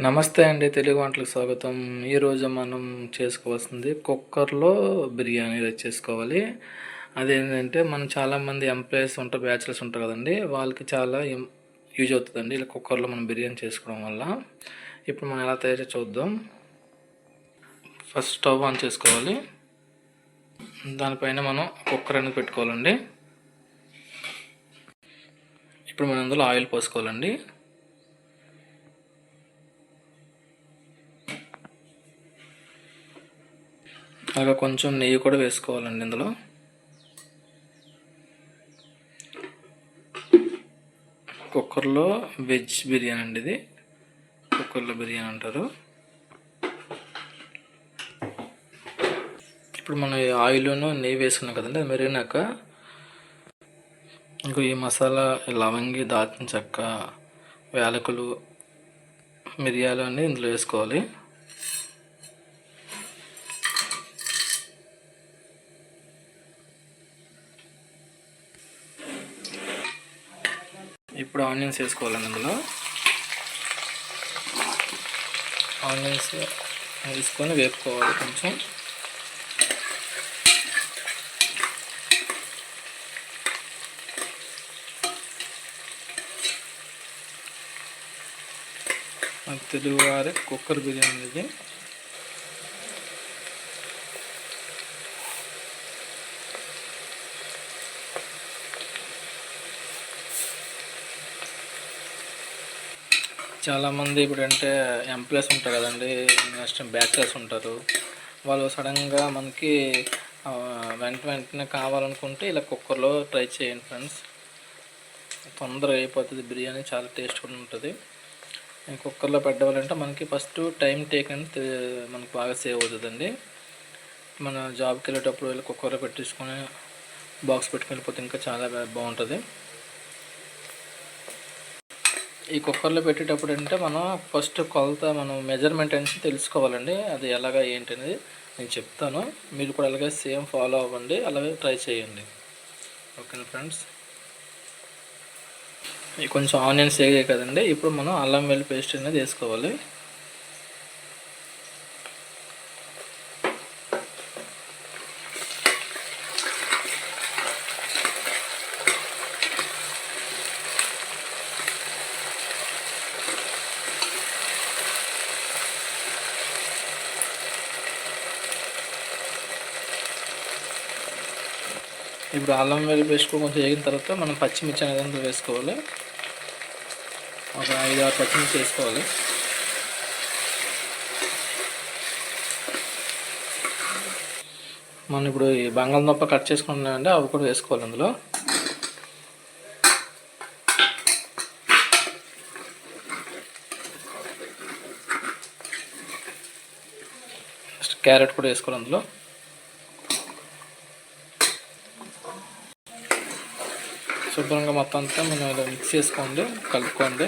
నమస్తే అండి. తెలుగు వంటలకు స్వాగతం. ఈరోజు మనం చేసుకోవాల్సింది కుక్కర్లో బిర్యానీ చేసుకోవాలి. అదేంటంటే మనం చాలామంది ఎంప్లాయీస్ ఉంటారు, బ్యాచిలర్స్ ఉంటారు కదండి, వాళ్ళకి చాలా యూజ్ అవుతుందండి ఇలా కుక్కర్లో మనం బిర్యానీ చేసుకోవడం వల్ల. ఇప్పుడు మనం ఎలా తయారు చూద్దాం. ఫస్ట్ స్టవ్ ఆన్ చేసుకోవాలి. దానిపైన మనం కుక్కర్ అనేది పెట్టుకోవాలండి. ఇప్పుడు మనం అందులో ఆయిల్ పోసుకోవాలండి. అలాగే కొంచెం నెయ్యి కూడా వేసుకోవాలండి ఇందులో. కుక్కర్లో వెజ్ బిర్యానీ అండి ఇది. కుక్కర్లో బిర్యానీ అంటారు. ఇప్పుడు మనం ఆయిల్ను నెయ్యి వేసుకున్నాం కదండి, అది మెరిగినాక ఇంకో ఈ మసాలా లవంగి, దాల్చిన చెక్క, యాలకులు, మిరియాలు అన్నీ ఇందులో వేసుకోవాలి. ఇప్పుడు ఆనియన్స్ వేసుకోవాలండి అందులో. ఆనియన్స్ వేసుకొని వేపుకోవాలి కొంచెం. తెలుగువారి కుక్కర్ బిర్యానీ ఇది. చాలామంది ఇప్పుడు అంటే ఎంప్లాయీస్ ఉంటారు కదండి, నెక్స్ట్ బ్యాచిలర్స్ ఉంటారు. వాళ్ళు సడన్గా మనకి వెంటనే కావాలనుకుంటే ఇలా కుక్కర్లో ట్రై చేయండి ఫ్రెండ్స్. తొందరగా అయిపోతుంది బిర్యానీ, చాలా టేస్ట్ కూడా ఉంటుంది. కుక్కర్లో పెట్టవాలంటే మనకి ఫస్ట్ టైం టేక్ అని మనకు బాగా సేవ్ అవుతుందండి. మన జాబ్కి వెళ్ళేటప్పుడు ఇలా కుక్కర్లో పెట్టించుకొని బాక్స్ పెట్టుకుని వెళ్ళిపోతే ఇంకా చాలా బాగుంటుంది. ఈ కుక్కర్లో పెట్టేటప్పుడు అంటే మనం ఫస్ట్ కొలత, మనం మెజర్మెంట్ అనేది తెలుసుకోవాలండి. అది ఎలాగా ఏంటి అనేది నేను చెప్తాను. మీరు కూడా అలాగే సేమ్ ఫాలో అవ్వండి, అలాగే ట్రై చేయండి. ఓకేనా ఫ్రెండ్స్. కొంచెం ఆనియన్స్ వేగాయి కదండి, ఇప్పుడు మనం అల్లం వెల్లుల్లి పేస్ట్ అనేది వేసుకోవాలి. ఇప్పుడు అల్లం వెల్లుల్లి పేస్ట్ కొంచెం వేగిన తర్వాత మనం పచ్చిమిర్చి అనేది వేసుకోవాలి. ఒక 5-6 పచ్చిమిర్చి వేసుకోవాలి. మనం ఇప్పుడు ఈ బంగాళదుంప కట్ చేసుకుంటున్నామండి, అవి కూడా వేసుకోవాలి అందులో. నెక్స్ట్ క్యారెట్ కూడా వేసుకోవాలి అందులో. శుభ్రంగా మొత్తం అంతా మనం ఇలా మిక్స్ చేసుకోండి, కలుపుకోండి.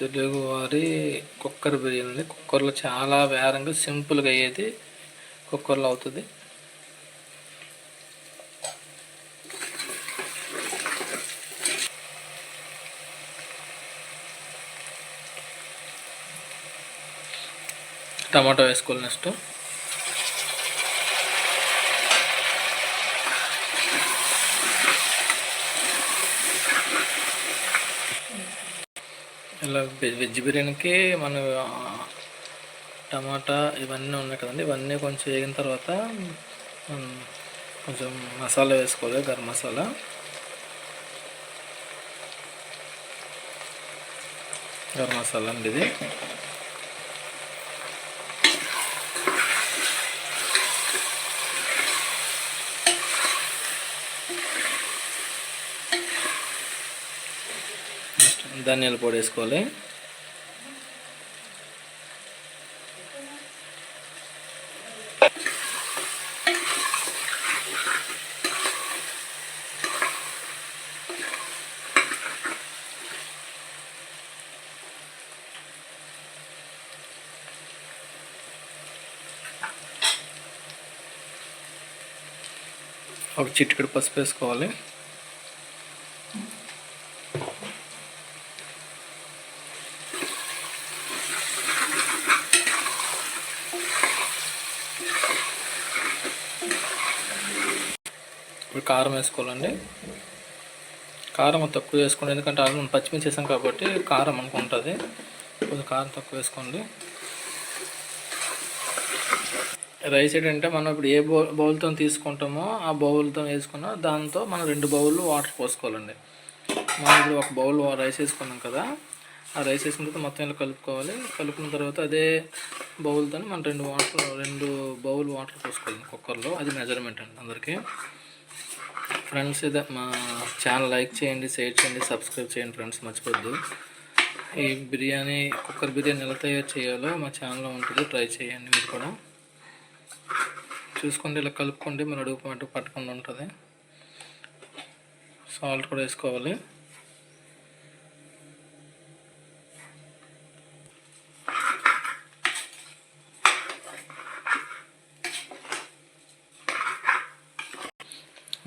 తెలుగు వారి కుక్కర్ బిర్యానీ కుక్కర్లో చాలా వేరంగా సింపుల్గా అయ్యేది కుక్కర్లో అవుతుంది. టమాటో వేసుకోవాలి. నెక్స్ట్ ఇలా వెజ్ బిర్యానీకి మన టమాటా ఇవన్నీ ఉన్నాయి కదండి, ఇవన్నీ కొంచెం వేగిన తర్వాత కొంచెం మసాలా వేసుకోవాలి. గరం మసాలా, గరం మసాలా అండి ఇది. ధనియాల పొడి వేసుకోవాలి. ఒక చిటికెడు పసుపు వేసుకోవాలి. ఇప్పుడు కారం వేసుకోవాలండి. కారం తక్కువ వేసుకోండి, ఎందుకంటే ఆల్రెడీ మనం పచ్చిమిర్చి వేసాం కాబట్టి కారం అనుకుంటుంది. కొంచెం కారం తక్కువ వేసుకోండి. రైస్ ఏంటంటే మనం ఇప్పుడు ఏ బౌల్తో తీసుకుంటామో ఆ బౌల్తో వేసుకున్న దాంతో మనం 2 బౌళ్ళు వాటర్ పోసుకోవాలండి. మనం ఇప్పుడు ఒక బౌల్ రైస్ వేసుకున్నాం కదా, ఆ రైస్ వేసుకున్న తర్వాత మొత్తం ఇలా కలుపుకోవాలి. కలుపుకున్న తర్వాత అదే బౌల్తో మనం 2 బౌల్ వాటర్ పోసుకోవాలి కుక్కర్లో. అది మెజర్మెంట్ అండి అందరికీ. ఫ్రెండ్స్, ఇదే మా ఛానల్ లైక్ చేయండి, షేర్ చేయండి, సబ్స్క్రైబ్ చేయండి ఫ్రెండ్స్, మర్చిపోద్దు. ఈ బిర్యానీ, కుక్కర్ బిర్యానీ ఎలా తయారు చేయాలో మా ఛానల్లో ఉంటుంది, ట్రై చేయండి మీరు కూడా. చూసుకోండి, ఇలా కలుపుకోండి, మీరు అడుగు పట్టకుండా ఉంటుంది. సాల్ట్ కూడా వేసుకోవాలి.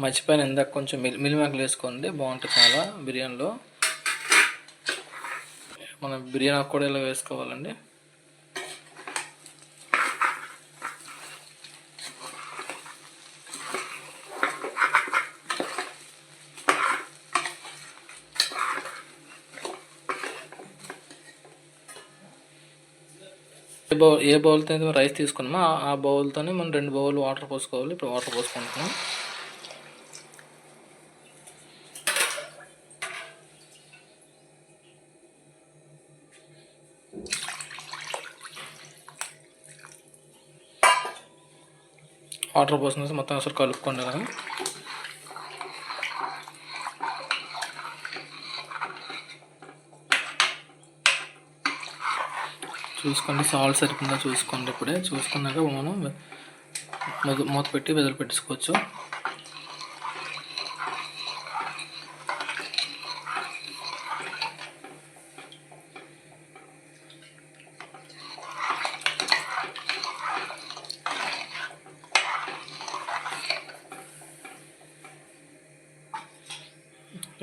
మర్చిపోయిన ఇందాక కొంచెం మిల్లిమేకలు వేసుకోండి, బాగుంటుంది చాలా బిర్యానీలో. మన బిర్యానీ ఆకు కూడా ఇలా వేసుకోవాలండి. ఏ బౌల్తో అయితే రైస్ తీసుకున్నామో ఆ బౌల్తోనే మనం 2 బౌల్ వాటర్ పోసుకోవాలి. ఇప్పుడు వాటర్ పోసుకుంటున్నాం. వాటర్ పోసిన మొత్తం అసలు కలుపుకోండి. కదా చూసుకోండి, సాల్ట్ సరిపోయిందా చూసుకోండి. ఇప్పుడే చూసుకున్నాక మనం మూత పెట్టి వెదలు పెట్టేసుకోవచ్చు.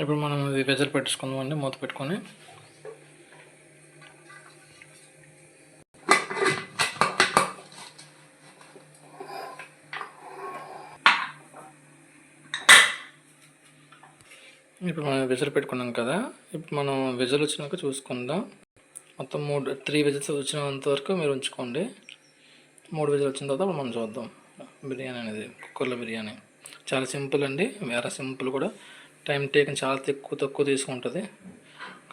ఇప్పుడు మనం ఇది వెజల్ పెట్టేసుకుందామండి, మూత పెట్టుకొని. ఇప్పుడు మనం విజిల్ పెట్టుకున్నాం కదా, ఇప్పుడు మనం విజిల్ వచ్చినాక చూసుకుందాం. మొత్తం 3 విజిల్స్ వచ్చినంత వరకు మీరు ఉంచుకోండి. 3 విజిల్ వచ్చిన తర్వాత మనం చూద్దాం బిర్యానీ అనేది. కుక్కర్లో బిర్యానీ చాలా సింపుల్ అండి, వేరే సింపుల్ కూడా. టైం టేకన్ చాలా తక్కువ తీసుకుంటుంది.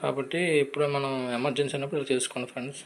కాబట్టి ఇప్పుడు మనం ఎమర్జెన్సీ అయినప్పుడు ఇలా చేసుకోండి ఫ్రెండ్స్.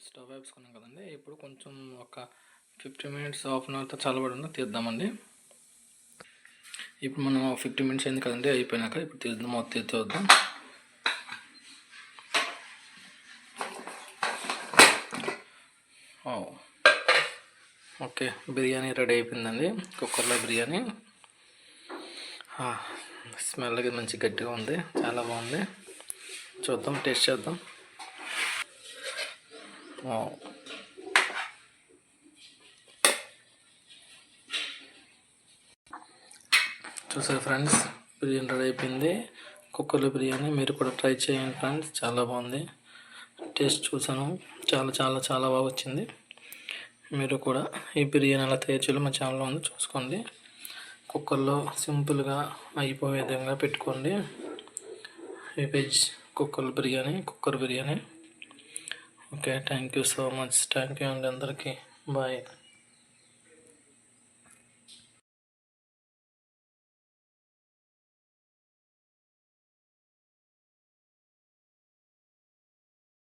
స్టవ్ వేసుకున్నాం కదండి, ఇప్పుడు కొంచెం ఒక 50 మినిట్స్ హాఫ్ అన్ అవర్తో చల్లబడిన తీద్దామండి. ఇప్పుడు మనం 50 మినిట్స్ అయింది కదండి, అయిపోయినాక ఇప్పుడు తీద్దాం, మొత్తం తీద్దాం. ఓకే, బిర్యానీ రెడీ అయిపోయిందండి, కుక్కర్లో బిర్యానీ. స్మెల్ మంచి గట్టిగా ఉంది, చాలా బాగుంది. చూద్దాం, టేస్ట్ చేద్దాం. చూసారు ఫ్రెండ్స్, బిర్యానీ రెడీ అయిపోయింది, కుక్కర్లో బిర్యానీ. మీరు కూడా ట్రై చేయండి ఫ్రెండ్స్, చాలా బాగుంది. టేస్ట్ చూసాను, చాలా చాలా చాలా బాగా వచ్చింది. మీరు కూడా ఈ బిర్యానీ ఎలా తయారు చేయాలో మా ఛానల్లో ఉంది, చూసుకోండి. కుక్కర్లో సింపుల్గా అయిపోయే విధంగా పెట్టుకోండి. ఈ veg cooker biryani. Okay, thank you so much. Thank you అండి అందరికీ. బాయ్.